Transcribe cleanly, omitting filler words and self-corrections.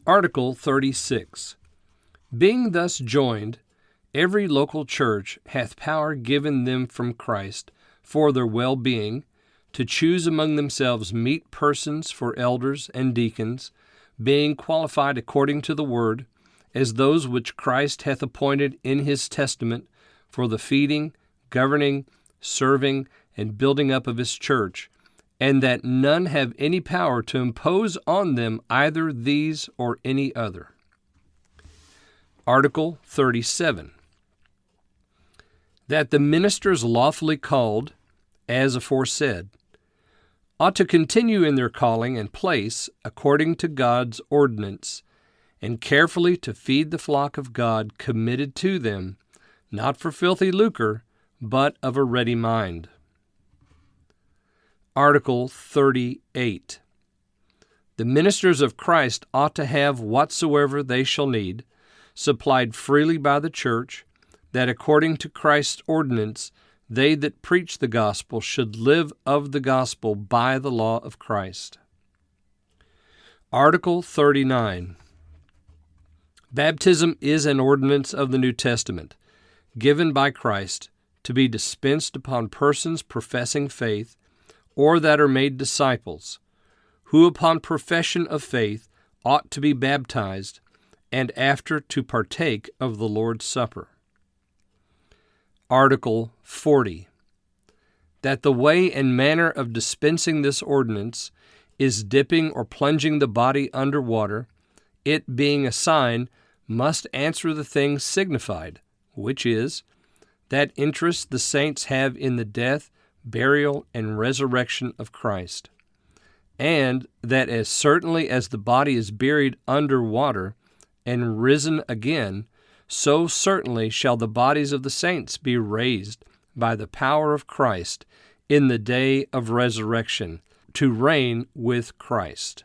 Article 36. Being thus joined, every local church hath power given them from Christ for their well-being, to choose among themselves meet persons for elders and deacons, being qualified according to the word, as those which Christ hath appointed in his testament for the feeding, governing, serving, and building up of his church, and that none have any power to impose on them either these or any other. Article 37. That the ministers lawfully called, as aforesaid, ought to continue in their calling and place according to God's ordinance, and carefully to feed the flock of God committed to them, not for filthy lucre, but of a ready mind. Article 38. The ministers of Christ ought to have whatsoever they shall need, supplied freely by the church, that according to Christ's ordinance they that preach the gospel should live of the gospel by the law of Christ. Article 39. Baptism is an ordinance of the New Testament, given by Christ to be dispensed upon persons professing faith, or that are made disciples, who upon profession of faith ought to be baptized, and after to partake of the Lord's Supper. Article 40. That the way and manner of dispensing this ordinance is dipping or plunging the body under water, it being a sign, must answer the thing signified, which is, that interest the saints have in the death, burial, and resurrection of Christ, and that as certainly as the body is buried under water and risen again, so certainly shall the bodies of the saints be raised by the power of Christ in the day of resurrection, to reign with Christ.